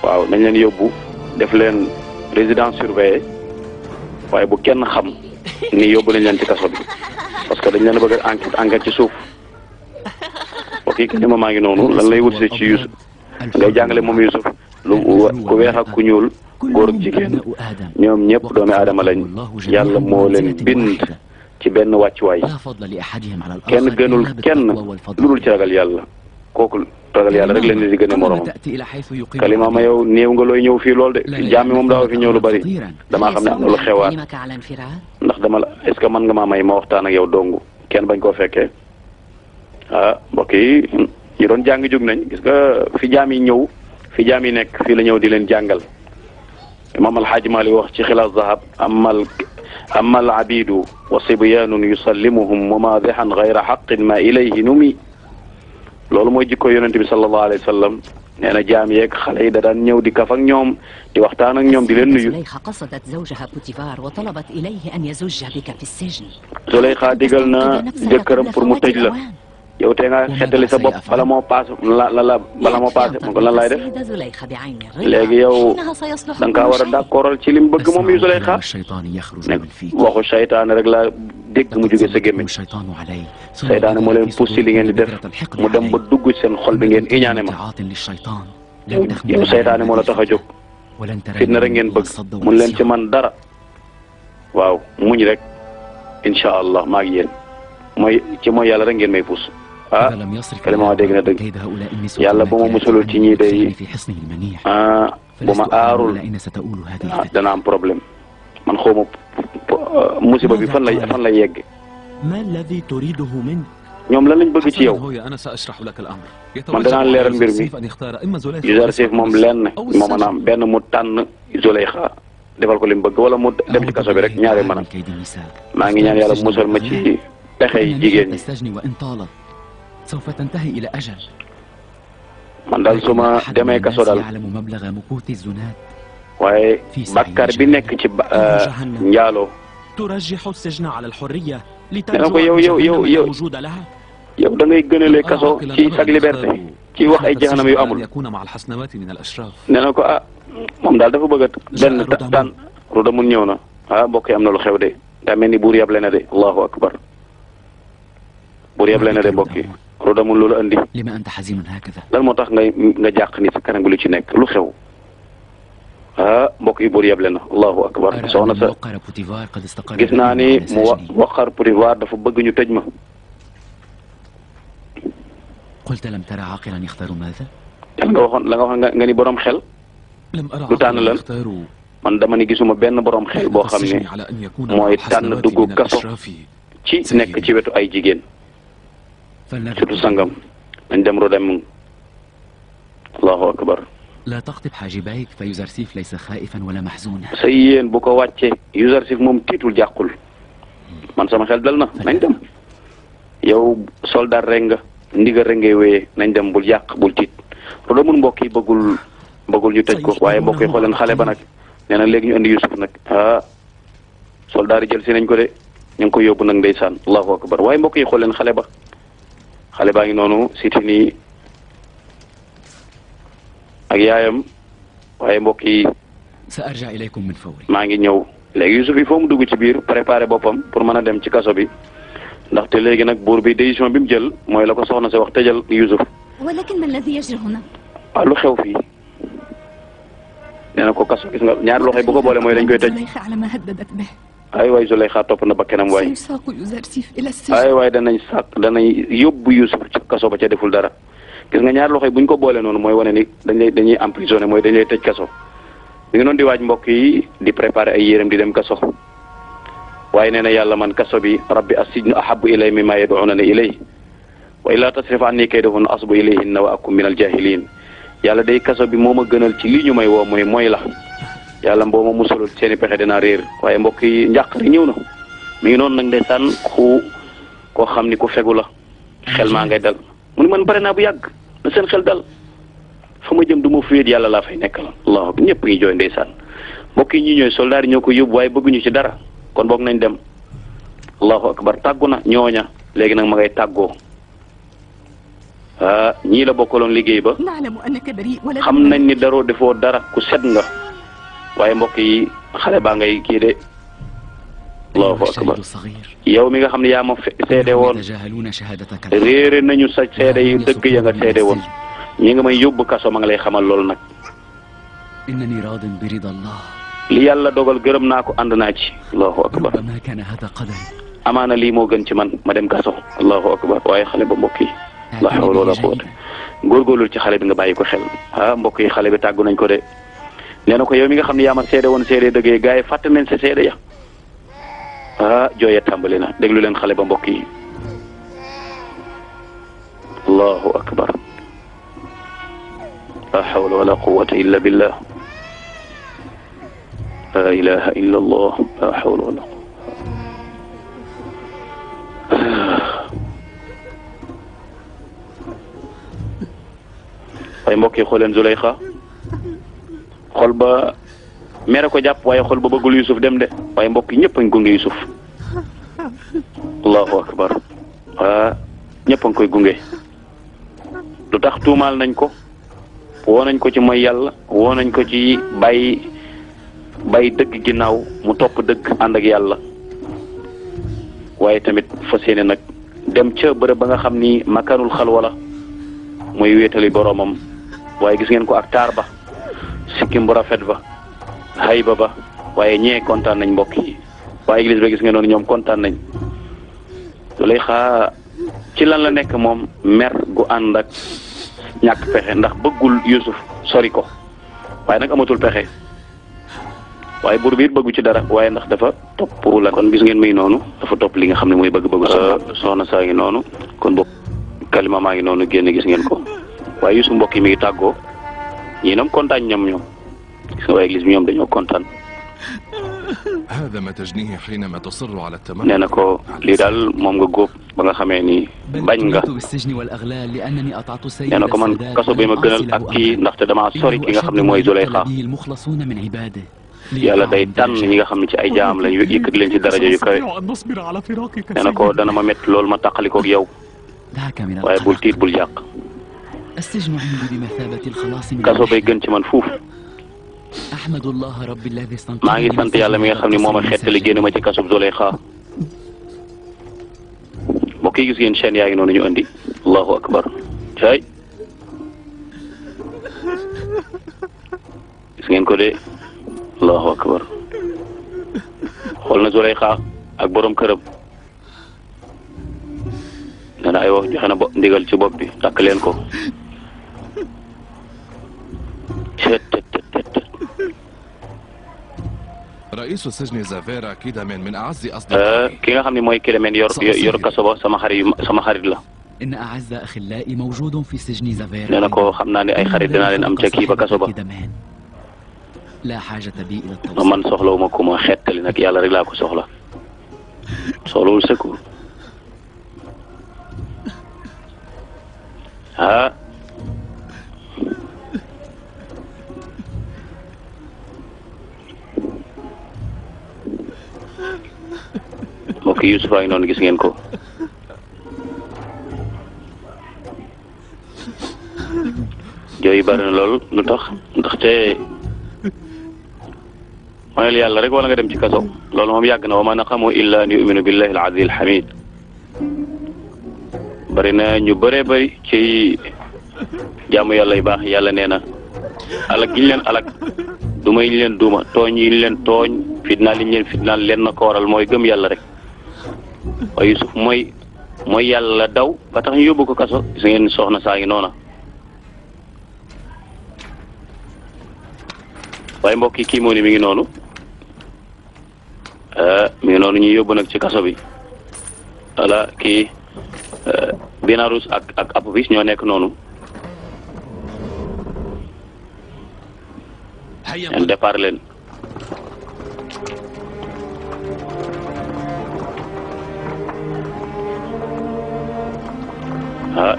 waaw nañ leen yóbbu def leen résidence surveillée waaye bu kenn xam ni yóbbu nañ leen ci kaso bi parce que dañ leen bëgg a enquête ci suuf. ok ni ma maa ngi noonu lan lay wut si ci Yusuf ngay jàngale moom Yusuf lu ku weex ak ku ñuul góor ak jigéen ñoom ñëpp doomi aadama lañ yàlla moo leen bind ci benn wàccuwaay kenn gënul kenn lu dul ci ragal yàlla kooku ragal yàlla rek leen di gën a moromam. Kalima ma yow néew nga looy ñëw fii lool de jaam mi moom daaw fi ñëw lu bari damaa xam ne am na lu xewaat ndax dama la est-ce que mën nga maa may ma waxtaan ak yow dong kenn bañ koo fekkee. mbokk yi ñu doon jàng jóg nañ gis nga fi jaam yi ñëw fi jaam yi nekk fii la ñëw di leen jàngal imam alxaaji Maali wax ci xilaas zahab amma al abidu wa sibyanun yusallimuhum mumaadixan gayra xaqin ma ilayhi numi loolu mooy jikko yonente bi sallallahu alayhi wa sallam nee na jaam yeeg xale yi da daan ñëw di kaf ak ñoom di waxtaan ak ñoom di leen nuyu. Zulayxa digal na jëkkëram pour mu tëj la yow tey nga xettali sa bopp bala moo paas bala moo paase mu ko lan laay def léegi yow da nga kaa war a d'accordal ci li mu bëgg moom yu Zulayxa ne waxu seytaane rek la dégg mu jóge sa gémmiñ seytaane moo leen pousse li ngeen di def mu dem ba dugg seen xol bi ngeen iñaane ma yow seytaane moo la tax a jóg fitna rek ngeen bëgg mun leen ci man dara waaw muñ rek incha allah maa ngi yéen mooy yàlla rek ngeen may pousse. Kalima ma dégg na dëgg yàlla bu ma musalul ci ñii day bu ma aarul dana am problème man xaw ma musiba bi fan lay yegg. ñoom lan lañ bëgg ci yow man danaa leeral mbir mi Yuzarsif moom lenn moo mën a am benn mu tànn Zuleyxa defal ko li mu bëgg wala mu dem ci kaso bi rek ñaari mën a maa ngi ñaan yàlla musal ma ci pexe yi jigéen ñi man daal su ma demee kaso daal waaye bàkkaar bi nekk ci njaaloo nee na ko yow da ngay gënale kaso ci sag liberté ci wax ay jahanam yu amul nee na ko moom daal dafa bëgg a benn tànn ruda mun ñëw na mbokk yi am na lu xew de daa mel ni buur yable na de allahu akbar buur yable na de mbokk yi ruda mun loolu andi lan moo tax nga jàq ni sa kanam lu ci nekk lu xew mbokk yi buur yable na allahu akbar soxna sa gis naa ni mu waqar Potifar dafa bëgg ñu tëj ma la nga waxoon nga ni borom xel du tànn lan man dama ni gisuma benn borom xel boo xam ne mooy tànn dugg kaso ci nekk ci wetu ay jigéen surtout sangam nañ dem rodem allahu akbar sa yéen bu ko wàccee Yuzarsif moom tiitul jàqul man sama xel dal na nañ dem yow soldat rek nga ndigal rek ngay wéyee nañ dem bul yàq bul tiit rodemul mbokk yi bëggul ñu tëj ko waaye mbokk yi xool leen xale ba nag nee na léegi ñu indi Yusuf nag soldat yi jël si nañ ko de ñu ngi ko yóbbu nag ndeysaan allahu akbar waaye mbokk yi xool leen xale baa ngi noonu siti nii ak yaayam waaye mbokk yi maa ngi ñëw léegi Yusuf yi foo mu dugg ci biir préparé boppam pour mën a dem ci kaso bi ndaxte léegi nag buur bi décision bi mu jël mooy la ko soxna si wax tëjal Yusuf lu xew fii nee na ko kaso gis nga ñaari loxo yi bu ko boole mooy dañ koy tëj ay waay Zuleyxa topp na ba kenam waay ay waay danañ yóbbu Yusuf ci kaso ba ca deful dara gis nga ñaari loxo yi buñ ko boole noonu mooy wane ni dañuy emprisonné mooy dañ lay tëj kaso mi ngi noonu di waaj mbokk yi di préparé ay yéreem di dem kaso waaye nee na yàlla man kaso bi rabbi as-sijnu ahabbu ilay mimma yad'unani ilay wa illaa tasrif anni kaydahunna asbu ilayhinna wa akum min al-jahilin yàlla day kaso bi moo ma gënal ci lii ñu may woo mooy la yàlla boo ma musalul seeni pexe dinaa réer waaye mbokk yi njàqare ñëw na mi ngi noonu nag ndeysaan koo xam ni ku fegu la xel maa ngay dal mu ni man pare naa bu yàgg na seen xel dal fa ma jëm du ma fuyet yàlla laa fay nekkal allahu akbar ñëpp ngi jooy ndeysaan mbokk yi ñi ñooy soldaar yi ñoo ko yóbbu waaye bëgguñu ci dara kon boog nañ dem allahu akbar tàggu na ñooña léegi nag ma ngay tàggoo ñii la bokkaloon liggéey ba xam nañ ni daroo defoo dara ku set nga waaye mbokk yi xale baa ngay kii de allahu akbar yow mi nga xam ne yaa ma seede woon réere nañu sa seede yi dëgg ya nga seede woon ñi nga may yóbbu kaso ma nga lay xamal loolu nag li yàlla dogal gërëm naa ko ànd naa ci allahu akbar amaana lii moo gën ci man ma dem kaso allahu akbar waaye xale ba mbokk yi la hawla wala quwwata góorgóorlu ci xale bi nga bàyyi ko xel mbokk yi xale bi tàggu nañ ko de nee na ko yow mi nga xam ne yaa ma seede woon seede dëggee gars yi fàtte nañ sa seede ya jooye tàmbali na déglu leen xale ba mbokk yi allahu akbar la hawla wala quwwata illa billah la ilaha illa allah la hawla wala waaye mbokk yi xooleen Zuleyxa xol ba mere ko jàpp waaye xol ba bëggul Yusuf dem de waaye mbokk yi ñëpp a ngi gunge Yusuf allahu akbar ñëpp a ngi koy gunge lu tax tuumaal nañ ko woo nañ ko ci mooy yàlla woo nañ ko ci bàyyi dëgg ginnaaw mu topp dëgg ànd ak yàlla waaye tamit fas yéene nag dem ca bërëb ba nga xam ni makanul xalwa la muy wéetali boroomam waaye gis ngeen ko ak taar ba sikkim bu rafet ba hayba ba waaye ñee kontaan nañ mbokk yi waaye église ba gis ngeen noonu ñoom kontaan nañ Zuleyxa ci lan la nekk moom mer gu ànd ak ñàkk pexe ndax bëggul Yusuf sori ko waaye nag amatul pexe waaye buur bi it bëggu ci dara waaye ndax dafa topp la kon gis ngeen muy noonu dafa topp li nga xam ne mooy bëgg-bëggu soxna saa ngi noonu kon bokk kalima maa ngi noonu génn gis ngeen ko waaye Yuusuf mbokk yi mi ngi tàggoo ñii nam kontaan ñoom gis nga waa église bi ñoom dañoo kontaan nee na ko lii daal moom nga góob ba nga xamee ni bañ nga nee na ko man kaso bi ma gënal ak kii ndaxte damaa sori ki nga xam ne mooy Zuleyxa yàlla day tànn ñi nga xam ne ci ay jaam lañ yëkkati leen ci daraja yu kawe nee na ko dana ma métti loolu ma tàqalikoog yow waaye bul tiit bul jàq kaso bay gën ci man fuuf maa ngi sant yàlla mi nga xam ne moo ma xettali génn ma ci kaso Zuleyxa mbokk yi gis ngeen chaîne yaa ngi noonu ñu andi allahu akbar caay gis ngeen ko de allahu akbar xool na Zuleyxa ak borom këram nee na ay wax joxe na ndigal ci bopp bi takk leen ko ki nga xam ne mooy Kélémène yor kaso ba sama xarit la nee na ko xam naa ne ay xarit dinaa leen am ca kii ba kaso ba man soxlawuma ko ma xettali nag yàlla rek laa ko soxla soxlawul secours mbokk yi Yuusuf a ngi noonu gis ngeen ko jooy bari na lool lu tax ndaxte mooy yàlla rek wala nga dem ci kaso loolu moom yàgg na wa ma naqamu illa an yuminu billahi al-aziz al-hamid bari na ñu bëree bëri ci jaamu yàlla yu baax yàlla nee na alak gi ñu leen alak duma yi ñu leen duma tooñ yi ñu leen tooñ fitnaal yi ñu leen fitnaal leen na ko waral mooy gëm yàlla rek waaye Yuusuf mooy yàlla daw ba tax ñu yóbbu ko kaso gis ngeen soxna saa ngi noona waaye mbokk yi kii moo ni mi ngi noonu ñu yóbbu nag ci kaso bi voilà kii Binarus ak Apofis ñoo nekk noonu en départ leen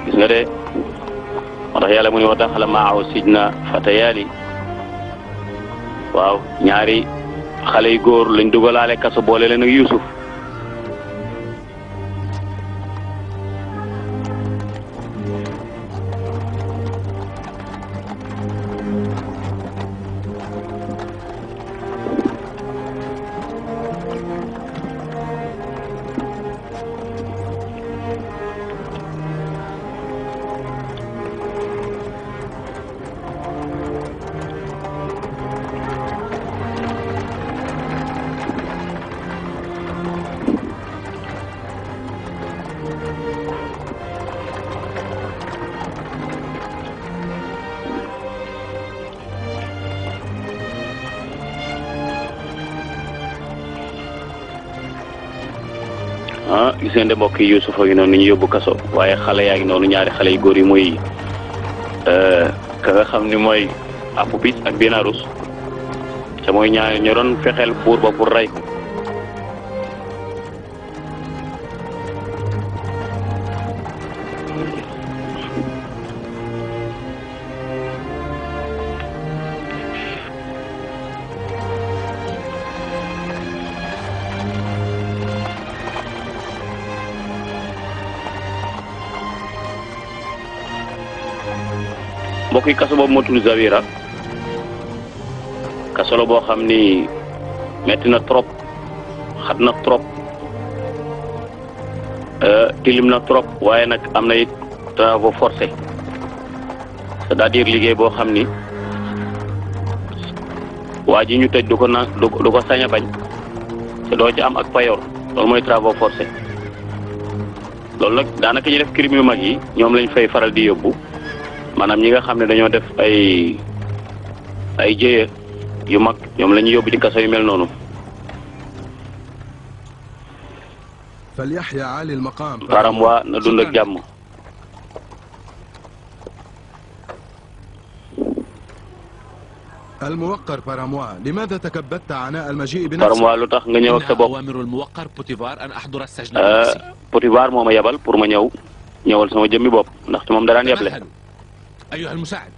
gis nga de moo tax yàlla mu ni wa daxala maahu sijna fatayaani waaw ñaari xale yu góor lañ dugalaale kaso boole leen ak Yuusuf gis ngeen de mbokk yi Yuusuf a ngi noonu ñu yóbbu kaso waaye xale yaa ngi noonu ñaari xale yu góor yi muy ka nga xam ni mooy Apofis ak Binarus te mooy ñaari ñu doon fexeel buur ba pour rey ko mbokk yi kaso boobu moo tudd Zawira kaso la boo xam ni metti na trop xat na trop tilim na trop waaye nag am na it travaux forcés c'est-à-dire liggéey boo xam ni waa ji ñu tëj du ko sañ a bañ te doo ci am ak payoor loolu mooy travaux forcés loolu nag daanaka ñu def crime yu mag yi ñoom lañ fay faral di yóbbu maanaam ñi nga xam ne dañoo def ay jëye yu mag ñoom la ñuy yóbbu ci kaso yu mel noonu. فليحيا عالي المقام Paramwa na dund ak jàmm. الموقر باراموا لماذا تكبدت عناء المجيء بنفسك؟ Paramwa lu tax nga ñëw ak sa bopp. أوامر الموقر بوتيفار أن أحضر السجن بنفسي. Potifar moo ma yebal pour ma ñëwal sama jëmmi bopp ndaxte moom daraan yeble. تمهلوا أيها المساعد.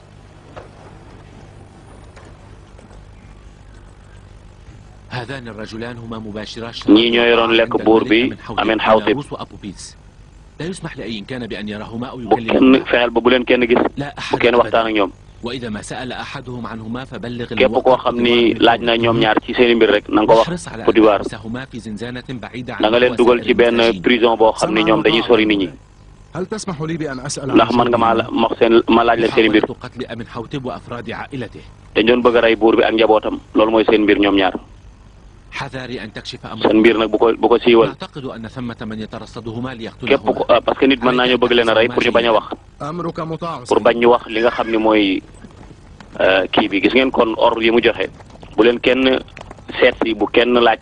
هذان الرجلان هما مباشرا ñii ñoo yoroon lekk buur bi Amin Xawtib. لا يسمح لأي كان بأن يراهما أو bu kenn يكلمهما. fexeel ba bu leen kenn gis. لا bu أحد kenn waxtaan ak أبدا. ñoom. وإذا ما سأل أحدهم عنهما فبلغ képp koo xam ni laaj na ñoom ñaar ci seeni mbir rek na nga ko wax واحرص على أن Potifar. تحبسهما في زنزانة بعيدة عن na nga leen dugal ci benn المساجين. prison boo xam ni ñoom dañuy sori nit ñi. هل تسمح لي بأن أسأل ndax man nga ma laaj leen seeni mbir. محاولة قتل أمن حوتب وأفراد عائلته. dañ doon bëgg a rey buur bi ak njabootam loolu mooy seen mbir ñoom ñaar. حذاري أن تكشف seen أمر. mbir nag bu ko siiwal. أعتقد أن ثمة من يترصدهما képp ليقتلهما. ko parce que nit mën naa ñoo bëgg leen a rey pour ñu bañ a wax. أمرك مطاع pour bañ ñu wax li nga xam ni mooy kii bi gis ngeen kon ordre yi mu joxe bu leen kenn seet si bu kenn laaj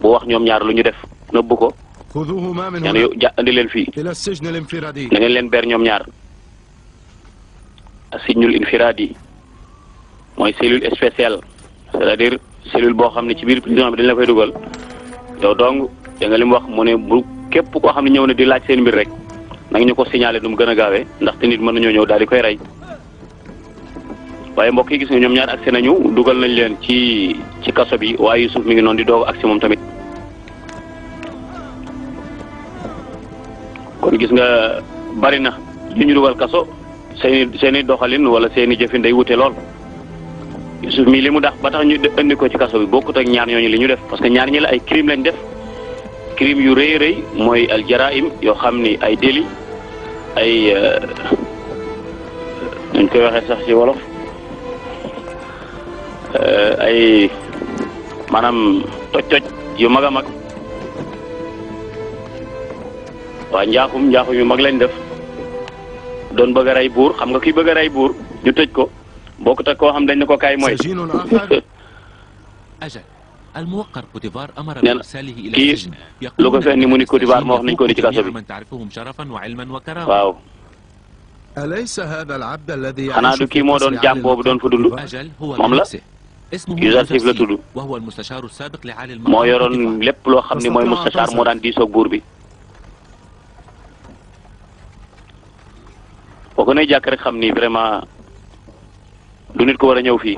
bu wax ñoom ñaar lu ñu def nëbbu ko خذوهما من nee na هنا yow andi leen fii إلى السجن الانفرادي. na ngeen leen ber ñoom ñaar sijnul infiraadi mooy cellule spéciale c'est-à-dire cellule boo xam ne ci biir prison bi dañ la fay dugal yow donc da nga li mu wax mu ne bu képp koo xam ne ñëw na di laaj seen mbir rek nanga ñu ko signalé du mu gën a gaawee ndaxte nit mën nañoo ñëw daal di koy rey waaye mbokk yi gis nga ñoom ñaar agsi nañu dugal nañ leen ci kaso bi waaye Yusuf mi ngi noonu di doog agsi moom tamit kon gis nga bari na li ñu dugal kaso seeni doxalin wala seeni jëfin day wute lool Yusuf mii li mu dax ba tax ñu indi ko ci kaso bi bokkut ak ñaar ñooñu li ñu def parce que ñaar ñi la ay crime lañ def crime yu rëy rëy mooy al jaraim yoo xam ni ay délit ay dañ koy waxee sax ci wolof ay maanaam toj yu mag a mag waa njaaxum yu mag lañ def doon bëgg a rey buur xam nga kii bëgg a rey buur ñu tëj ko bokkut ak koo xam dañ ne ko kaay mooy. سجين آخر. أجل الموقر بوتيفار أمر نعم. بإرساله إلى كي السجن. لو كان فاني موني كوتيفار ما وخني كوني تكاسو بي. من تعرفهم شرفا وعلما وكرامة. waaw أليس هذا العبد الذي xanaa du kii moo doon jaam boobu doon fa dund. أجل هو moom la بنفسه. اسمه Youssouf la tudd. وهو المستشار السابق لعالي moo المقام yoroon بوتيفار. lépp loo xam ni mooy mustachar moo daan diisoog buur bi. boo ko nee jàkk rek xam ni vraiment du nit ko war a ñëw fii.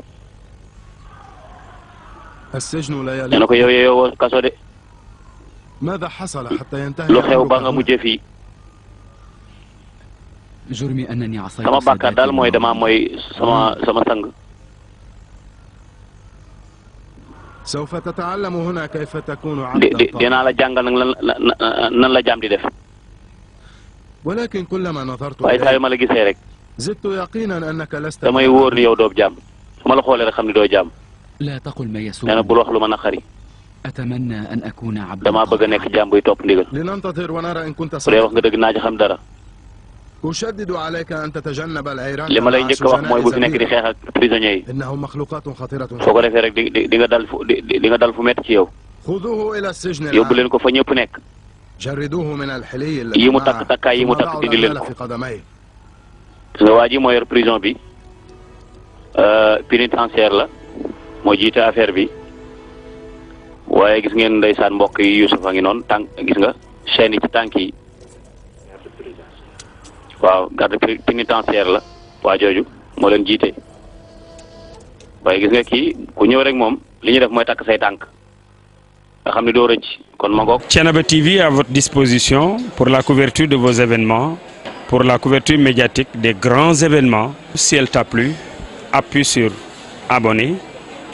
السجن لا nee na ko يليق. yow yeewoo kaso de ماذا حصل حتى ينتهي lu xew ba nga أمرك mujjee fii. جرمي أنني عصيت sama bàkkaar daal mooy dama mooy sama sang. سوف تتعلم هنا كيف تكون di عبدا dinaa la jàngal nag nan la jaam di def. ولكن كلما نظرت waaye saa yu إليك ma la gisee rek زدت يقينا أنك لست damay wóor ni yow doob jaam su ma la xoolee rek xam ni doo jaam. لا تقل ما nee na يسوء. bul wax lu ma naqari أتمنى أن أكون عبدا damaa bëgg a nekk طائعا. jaam buy topp ndigal. لننتظر ونرى إن كنت bu dee wax صادقا. nga dëgg naa ci xam dara. أشدد عليك أن تتجنب العيران li ma lay مع njëkk a wax mooy bu fi nekk di سجناء xeex ak prisonniers yi. إنهم مخلوقات خطيرة soo ko defee rek di nga dal fu di nga dal fu métti ci yow. خذوه إلى السجن yóbbu الآن leen ko fa ñëpp nekk. جردوه من الحلي yi الذي mu takk معه takkaay yi mu ثم takk ضعوا dindi leen الأنمال ko. في قدميه gis nga waa ji moo yor prison bi pénitentiaire la moo jiite affaire bi waaye gis ngeen ndeysaan mbokk yi Youssouf a ngi noonu tànk gis nga chaîne yi ci tànk yi waaw garde pénitentiaire la waa jooju moo leen jiite waaye gis nga kii ku ñëw rek moom li ñuy def mooy takk say tànk nga xam ne doo rëcc kon ma ngoog. Thiénaba TV à votre disposition pour la couverture de vos événements, pour la couverture médiatique des grands événements. Si elle t'a plu, appuie sur abonner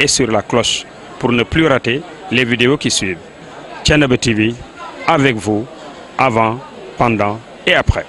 et sur la cloche pour ne plus rater les vidéos qui suivent. Thiénaba TV avec vous avant, pendant et après.